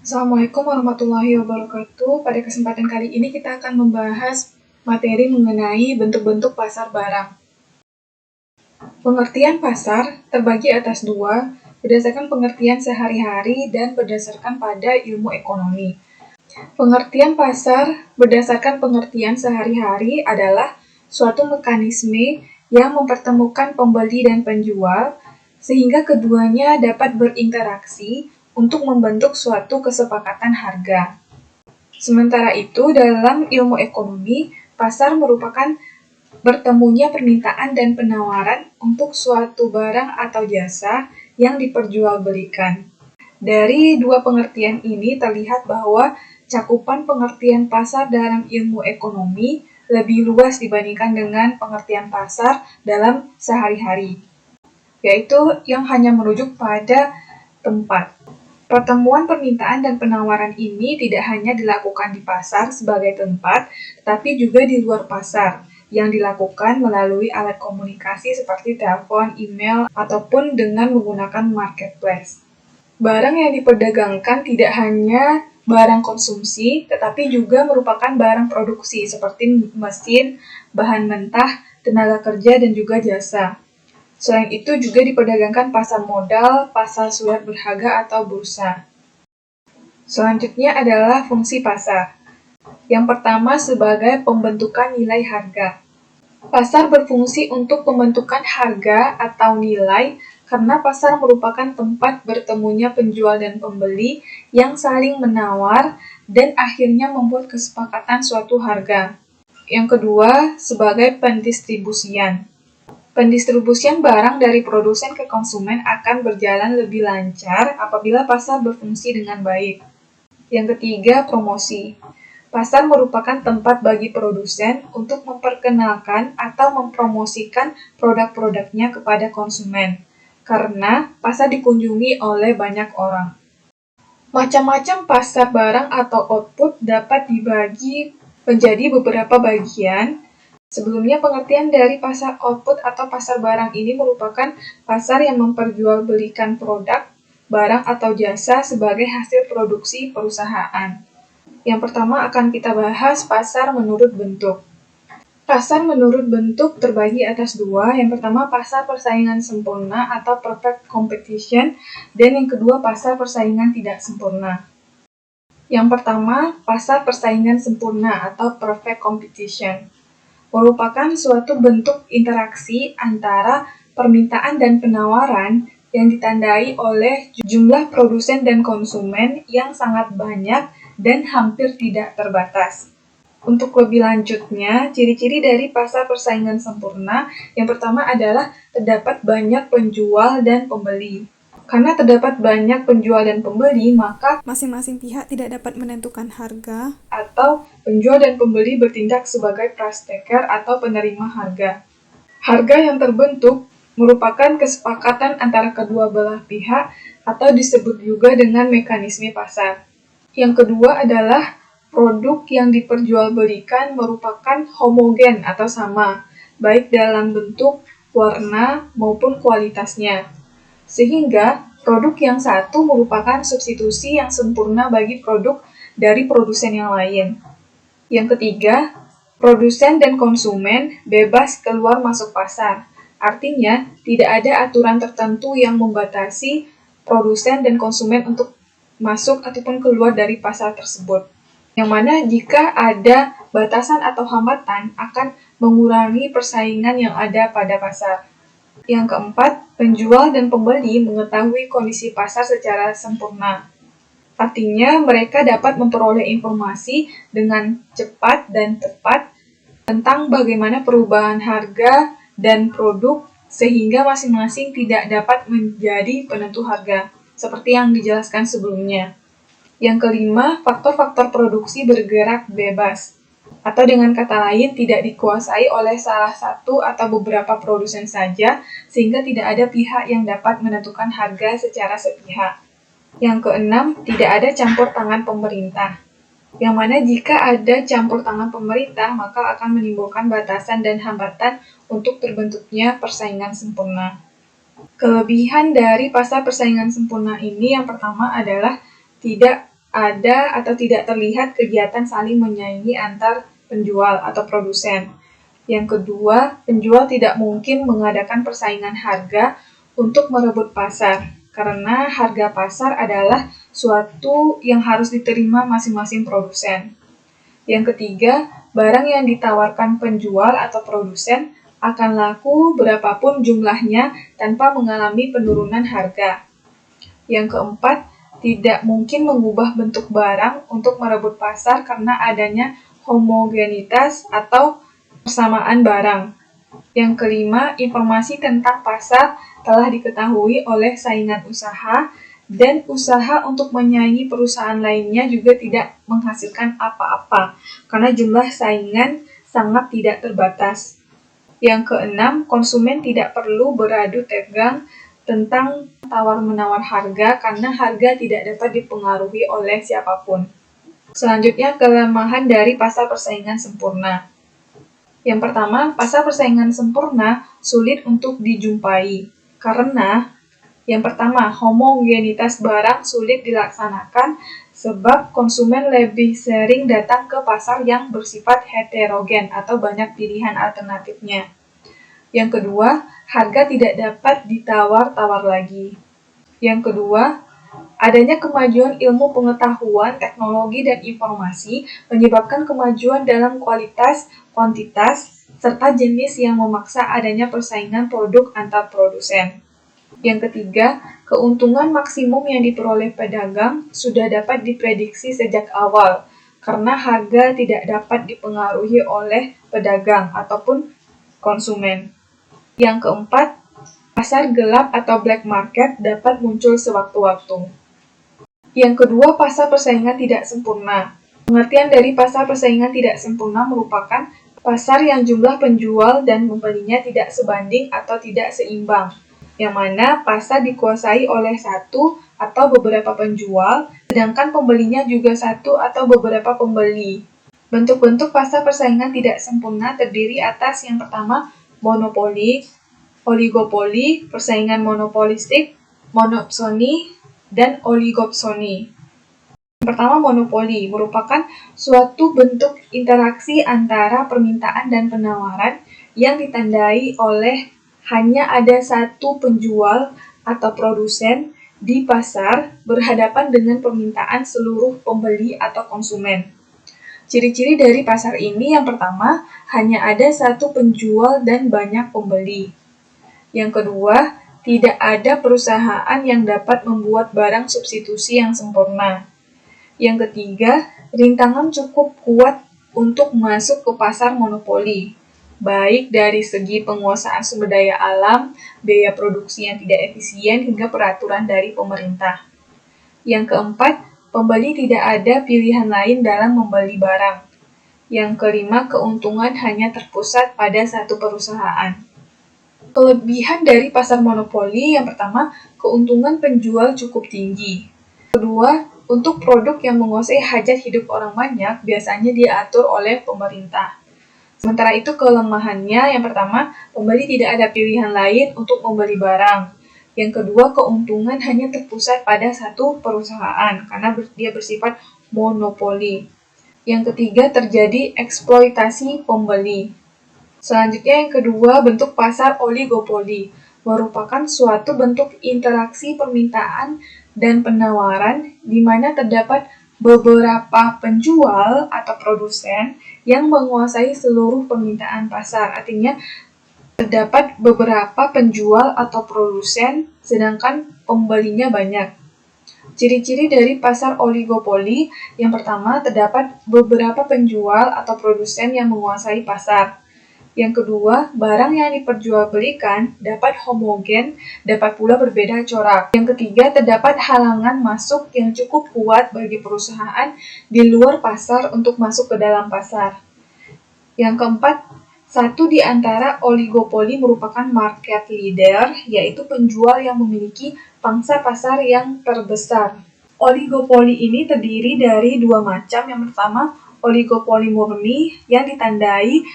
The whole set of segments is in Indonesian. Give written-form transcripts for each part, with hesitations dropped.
Assalamualaikum warahmatullahi wabarakatuh. Pada kesempatan kali ini kita akan membahas materi mengenai bentuk-bentuk pasar barang. Pengertian pasar terbagi atas dua, berdasarkan pengertian sehari-hari dan berdasarkan pada ilmu ekonomi. Pengertian pasar berdasarkan pengertian sehari-hari adalah suatu mekanisme yang mempertemukan pembeli dan penjual sehingga keduanya dapat berinteraksi untuk membentuk suatu kesepakatan harga. Sementara itu, dalam ilmu ekonomi, pasar merupakan bertemunya permintaan dan penawaran untuk suatu barang atau jasa yang diperjualbelikan. Dari dua pengertian ini terlihat bahwa cakupan pengertian pasar dalam ilmu ekonomi lebih luas dibandingkan dengan pengertian pasar dalam sehari-hari, yaitu yang hanya merujuk pada tempat. Pertemuan permintaan dan penawaran ini tidak hanya dilakukan di pasar sebagai tempat, tetapi juga di luar pasar, yang dilakukan melalui alat komunikasi seperti telepon, email, ataupun dengan menggunakan marketplace. Barang yang diperdagangkan tidak hanya barang konsumsi, tetapi juga merupakan barang produksi seperti mesin, bahan mentah, tenaga kerja, dan juga jasa. Selain itu juga diperdagangkan pasar modal, pasar surat berharga atau bursa. Selanjutnya adalah fungsi pasar. Yang pertama sebagai pembentukan nilai harga. Pasar berfungsi untuk pembentukan harga atau nilai karena pasar merupakan tempat bertemunya penjual dan pembeli yang saling menawar dan akhirnya membuat kesepakatan suatu harga. Yang kedua, sebagai pendistribusian. Pendistribusian barang dari produsen ke konsumen akan berjalan lebih lancar apabila pasar berfungsi dengan baik. Yang ketiga, promosi. Pasar merupakan tempat bagi produsen untuk memperkenalkan atau mempromosikan produk-produknya kepada konsumen, karena pasar dikunjungi oleh banyak orang. Macam-macam pasar barang atau output dapat dibagi menjadi beberapa bagian. Sebelumnya, pengertian dari pasar output atau pasar barang ini merupakan pasar yang memperjualbelikan produk, barang atau jasa sebagai hasil produksi perusahaan. Yang pertama akan kita bahas pasar menurut bentuk. Pasar menurut bentuk terbagi atas dua. Yang pertama pasar persaingan sempurna atau perfect competition, dan yang kedua pasar persaingan tidak sempurna. Yang pertama, pasar persaingan sempurna atau perfect competition merupakan suatu bentuk interaksi antara permintaan dan penawaran yang ditandai oleh jumlah produsen dan konsumen yang sangat banyak dan hampir tidak terbatas. Untuk lebih lanjutnya, ciri-ciri dari pasar persaingan sempurna yang pertama adalah terdapat banyak penjual dan pembeli. Karena terdapat banyak penjual dan pembeli, maka masing-masing pihak tidak dapat menentukan harga atau penjual dan pembeli bertindak sebagai price taker atau penerima harga. Harga yang terbentuk merupakan kesepakatan antara kedua belah pihak atau disebut juga dengan mekanisme pasar. Yang kedua adalah produk yang diperjualbelikan merupakan homogen atau sama, baik dalam bentuk, warna, maupun kualitasnya. Sehingga produk yang satu merupakan substitusi yang sempurna bagi produk dari produsen yang lain. Yang ketiga, produsen dan konsumen bebas keluar masuk pasar. Artinya, tidak ada aturan tertentu yang membatasi produsen dan konsumen untuk masuk ataupun keluar dari pasar tersebut. Yang mana jika ada batasan atau hambatan akan mengurangi persaingan yang ada pada pasar. Yang keempat, penjual dan pembeli mengetahui kondisi pasar secara sempurna. Artinya, mereka dapat memperoleh informasi dengan cepat dan tepat tentang bagaimana perubahan harga dan produk sehingga masing-masing tidak dapat menjadi penentu harga, seperti yang dijelaskan sebelumnya. Yang kelima, faktor-faktor produksi bergerak bebas. Atau dengan kata lain, tidak dikuasai oleh salah satu atau beberapa produsen saja, sehingga tidak ada pihak yang dapat menentukan harga secara sepihak. Yang keenam, tidak ada campur tangan pemerintah. Yang mana jika ada campur tangan pemerintah, maka akan menimbulkan batasan dan hambatan untuk terbentuknya persaingan sempurna. Kelebihan dari pasar persaingan sempurna ini yang pertama adalah tidak ada atau tidak terlihat kegiatan saling menyaingi antar penjual atau produsen. Yang kedua, penjual tidak mungkin mengadakan persaingan harga untuk merebut pasar, karena harga pasar adalah suatu yang harus diterima masing-masing produsen. Yang ketiga, barang yang ditawarkan penjual atau produsen akan laku berapapun jumlahnya tanpa mengalami penurunan harga. Yang keempat, tidak mungkin mengubah bentuk barang untuk merebut pasar karena adanya homogenitas atau persamaan barang. Yang kelima, informasi tentang pasar telah diketahui oleh saingan usaha dan usaha untuk menyaingi perusahaan lainnya juga tidak menghasilkan apa-apa karena jumlah saingan sangat tidak terbatas. Yang keenam, konsumen tidak perlu beradu tegang tentang tawar-menawar harga karena harga tidak dapat dipengaruhi oleh siapapun. Selanjutnya, kelemahan dari pasar persaingan sempurna. Yang pertama, pasar persaingan sempurna sulit untuk dijumpai karena yang pertama, homogenitas barang sulit dilaksanakan sebab konsumen lebih sering datang ke pasar yang bersifat heterogen atau banyak pilihan alternatifnya. Yang kedua, harga tidak dapat ditawar-tawar lagi. Yang kedua, adanya kemajuan ilmu pengetahuan, teknologi, dan informasi menyebabkan kemajuan dalam kualitas, kuantitas, serta jenis yang memaksa adanya persaingan produk antar produsen. Yang ketiga, keuntungan maksimum yang diperoleh pedagang sudah dapat diprediksi sejak awal, karena harga tidak dapat dipengaruhi oleh pedagang ataupun konsumen. Yang keempat, pasar gelap atau black market dapat muncul sewaktu-waktu. Yang kedua, pasar persaingan tidak sempurna. Pengertian dari pasar persaingan tidak sempurna merupakan pasar yang jumlah penjual dan pembelinya tidak sebanding atau tidak seimbang, yang mana pasar dikuasai oleh satu atau beberapa penjual, sedangkan pembelinya juga satu atau beberapa pembeli. Bentuk-bentuk pasar persaingan tidak sempurna terdiri atas yang pertama, monopoli, oligopoli, persaingan monopolistik, monopsoni, dan oligopsoni. Yang pertama, monopoli merupakan suatu bentuk interaksi antara permintaan dan penawaran yang ditandai oleh hanya ada satu penjual atau produsen di pasar berhadapan dengan permintaan seluruh pembeli atau konsumen. Ciri-ciri dari pasar ini yang pertama, hanya ada satu penjual dan banyak pembeli. Yang kedua, tidak ada perusahaan yang dapat membuat barang substitusi yang sempurna. Yang ketiga, rintangan cukup kuat untuk masuk ke pasar monopoli, baik dari segi penguasaan sumber daya alam, biaya produksi yang tidak efisien, hingga peraturan dari pemerintah. Yang keempat, pembeli tidak ada pilihan lain dalam membeli barang. Yang kelima, keuntungan hanya terpusat pada satu perusahaan. Kelebihan dari pasar monopoli yang pertama, keuntungan penjual cukup tinggi. Kedua, untuk produk yang menguasai hajat hidup orang banyak, biasanya diatur oleh pemerintah. Sementara itu kelemahannya yang pertama, pembeli tidak ada pilihan lain untuk membeli barang. Yang kedua, keuntungan hanya terpusat pada satu perusahaan karena dia bersifat monopoli. Yang ketiga, terjadi eksploitasi pembeli. Selanjutnya yang kedua, bentuk pasar oligopoli merupakan suatu bentuk interaksi permintaan dan penawaran di mana terdapat beberapa penjual atau produsen yang menguasai seluruh permintaan pasar. Artinya, terdapat beberapa penjual atau produsen, sedangkan pembelinya banyak. Ciri-ciri dari pasar oligopoli, yang pertama, terdapat beberapa penjual atau produsen yang menguasai pasar. Yang kedua, barang yang diperjualbelikan dapat homogen, dapat pula berbeda corak. Yang ketiga, terdapat halangan masuk yang cukup kuat bagi perusahaan di luar pasar untuk masuk ke dalam pasar. Yang keempat, satu di antara oligopoli merupakan market leader, yaitu penjual yang memiliki pangsa pasar yang terbesar. Oligopoli ini terdiri dari dua macam. Yang pertama, oligopoli murni yang ditandai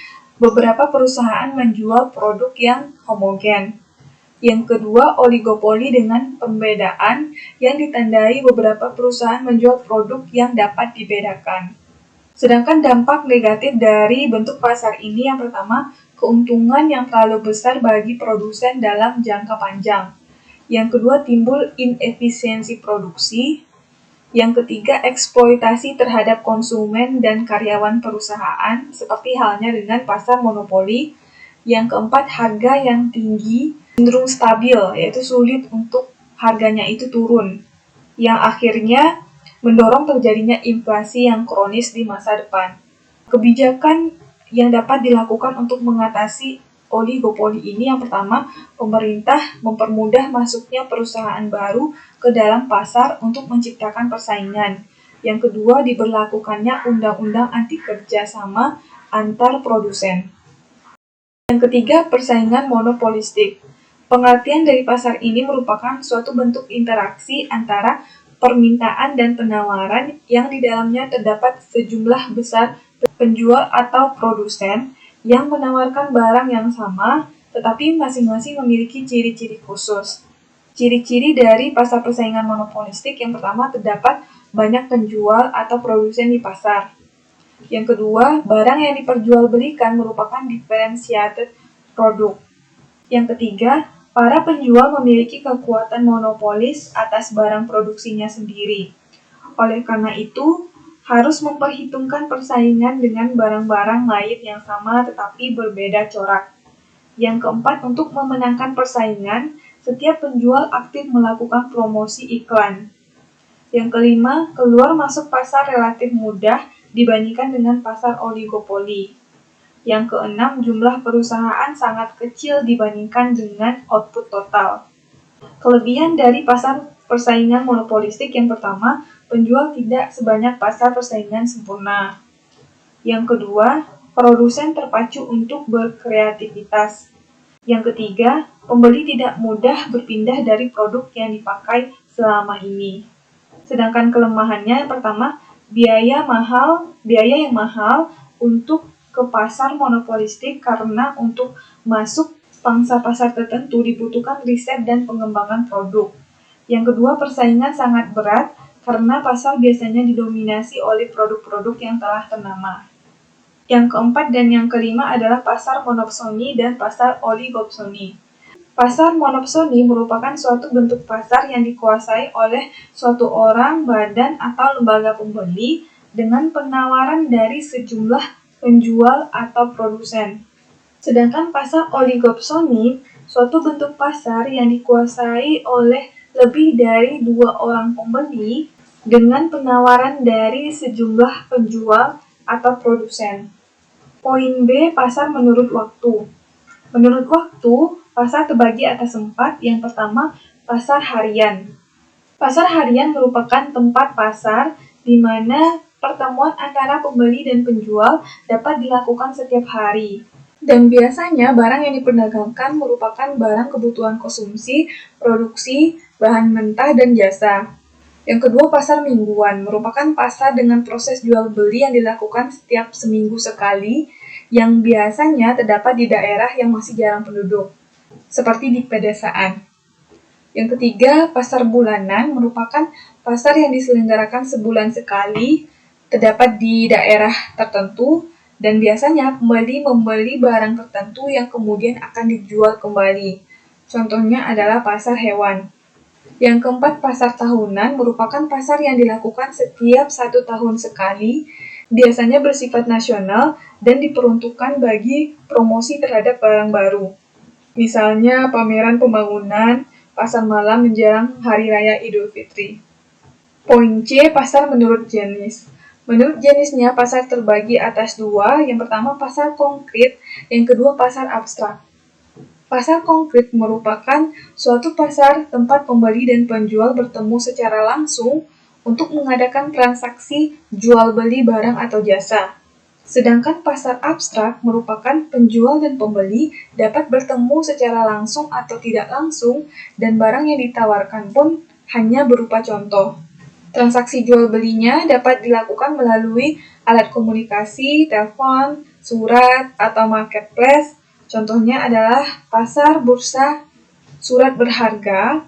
beberapa perusahaan menjual produk yang homogen. Yang kedua, oligopoli dengan pembedaan yang ditandai beberapa perusahaan menjual produk yang dapat dibedakan. Sedangkan dampak negatif dari bentuk pasar ini yang pertama, keuntungan yang terlalu besar bagi produsen dalam jangka panjang. Yang kedua, timbul inefisiensi produksi. Yang ketiga, eksploitasi terhadap konsumen dan karyawan perusahaan, seperti halnya dengan pasar monopoli. Yang keempat, harga yang tinggi cenderung stabil, yaitu sulit untuk harganya itu turun. Yang akhirnya mendorong terjadinya inflasi yang kronis di masa depan. Kebijakan yang dapat dilakukan untuk mengatasi oligopoli ini yang pertama, pemerintah mempermudah masuknya perusahaan baru ke dalam pasar untuk menciptakan persaingan. Yang kedua, diberlakukannya undang-undang anti kerjasama antar produsen. Yang ketiga, persaingan monopolistik. Pengertian dari pasar ini merupakan suatu bentuk interaksi antara permintaan dan penawaran yang di dalamnya terdapat sejumlah besar penjual atau produsen yang menawarkan barang yang sama, tetapi masing-masing memiliki ciri-ciri khusus. Ciri-ciri dari pasar persaingan monopolistik yang pertama terdapat banyak penjual atau produsen di pasar. Yang kedua, barang yang diperjualbelikan merupakan differentiated product. Yang ketiga, para penjual memiliki kekuatan monopolis atas barang produksinya sendiri. Oleh karena itu, harus memperhitungkan persaingan dengan barang-barang lain yang sama tetapi berbeda corak. Yang keempat, untuk memenangkan persaingan, setiap penjual aktif melakukan promosi iklan. Yang kelima, keluar masuk pasar relatif mudah dibandingkan dengan pasar oligopoli. Yang keenam, jumlah perusahaan sangat kecil dibandingkan dengan output total. Kelebihan dari pasar persaingan monopolistik yang pertama, penjual tidak sebanyak pasar persaingan sempurna. Yang kedua, produsen terpacu untuk berkreativitas. Yang ketiga, pembeli tidak mudah berpindah dari produk yang dipakai selama ini. Sedangkan kelemahannya yang pertama, biaya yang mahal untuk ke pasar monopolistik karena untuk masuk pangsa pasar tertentu dibutuhkan riset dan pengembangan produk. Yang kedua, persaingan sangat berat karena pasar biasanya didominasi oleh produk-produk yang telah ternama. Yang keempat dan yang kelima adalah pasar monopsoni dan pasar oligopsoni. Pasar monopsoni merupakan suatu bentuk pasar yang dikuasai oleh suatu orang, badan, atau lembaga pembeli dengan penawaran dari sejumlah penjual atau produsen. Sedangkan pasar oligopsoni, suatu bentuk pasar yang dikuasai oleh lebih dari 2 orang pembeli dengan penawaran dari sejumlah penjual atau produsen. Poin B, pasar menurut waktu. Menurut waktu, pasar terbagi atas 4. Yang pertama, pasar harian. Pasar harian merupakan tempat pasar di mana pertemuan antara pembeli dan penjual dapat dilakukan setiap hari. Dan biasanya barang yang diperdagangkan merupakan barang kebutuhan konsumsi, produksi, bahan mentah, dan jasa. Yang kedua, pasar mingguan merupakan pasar dengan proses jual beli yang dilakukan setiap seminggu sekali, yang biasanya terdapat di daerah yang masih jarang penduduk, seperti di pedesaan. Yang ketiga, pasar bulanan merupakan pasar yang diselenggarakan sebulan sekali, terdapat di daerah tertentu, dan biasanya pembeli membeli barang tertentu yang kemudian akan dijual kembali. Contohnya adalah pasar hewan. Yang keempat, pasar tahunan merupakan pasar yang dilakukan setiap 1 tahun sekali, biasanya bersifat nasional dan diperuntukkan bagi promosi terhadap barang baru. Misalnya pameran pembangunan, pasar malam menjelang Hari Raya Idul Fitri. Poin C, pasar menurut jenis. Menurut jenisnya, pasar terbagi atas 2. Yang pertama, pasar konkret. Yang kedua, pasar abstrak. Pasar konkret merupakan suatu pasar tempat pembeli dan penjual bertemu secara langsung untuk mengadakan transaksi jual beli barang atau jasa. Sedangkan pasar abstrak merupakan penjual dan pembeli dapat bertemu secara langsung atau tidak langsung, dan barang yang ditawarkan pun hanya berupa contoh. Transaksi jual belinya dapat dilakukan melalui alat komunikasi, telepon, surat, atau marketplace. Contohnya adalah pasar bursa surat berharga,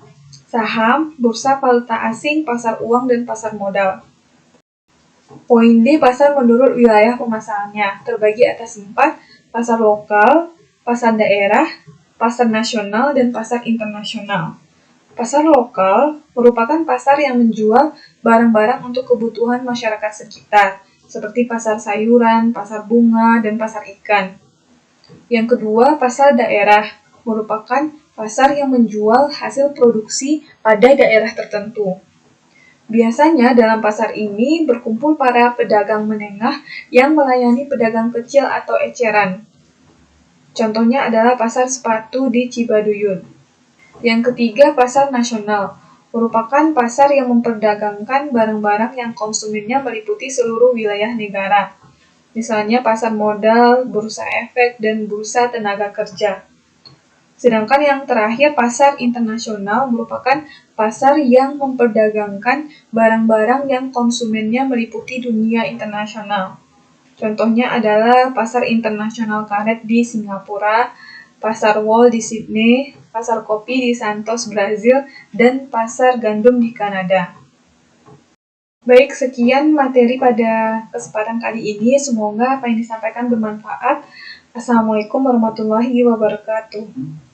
saham, bursa valuta asing, pasar uang, dan pasar modal. Poin D, pasar menurut wilayah pemasarannya, terbagi atas 4, pasar lokal, pasar daerah, pasar nasional, dan pasar internasional. Pasar lokal merupakan pasar yang menjual barang-barang untuk kebutuhan masyarakat sekitar, seperti pasar sayuran, pasar bunga, dan pasar ikan. Yang kedua, pasar daerah merupakan pasar yang menjual hasil produksi pada daerah tertentu. Biasanya dalam pasar ini berkumpul para pedagang menengah yang melayani pedagang kecil atau eceran. Contohnya adalah pasar sepatu di Cibaduyut. Yang ketiga, pasar nasional merupakan pasar yang memperdagangkan barang-barang yang konsumennya meliputi seluruh wilayah negara. Misalnya pasar modal, bursa efek, dan bursa tenaga kerja. Sedangkan yang terakhir, pasar internasional merupakan pasar yang memperdagangkan barang-barang yang konsumennya meliputi dunia internasional. Contohnya adalah pasar internasional karet di Singapura, pasar wol di Sydney, pasar kopi di Santos, Brazil, dan pasar gandum di Kanada. Baik, sekian materi pada kesempatan kali ini. Semoga apa yang disampaikan bermanfaat. Assalamualaikum warahmatullahi wabarakatuh.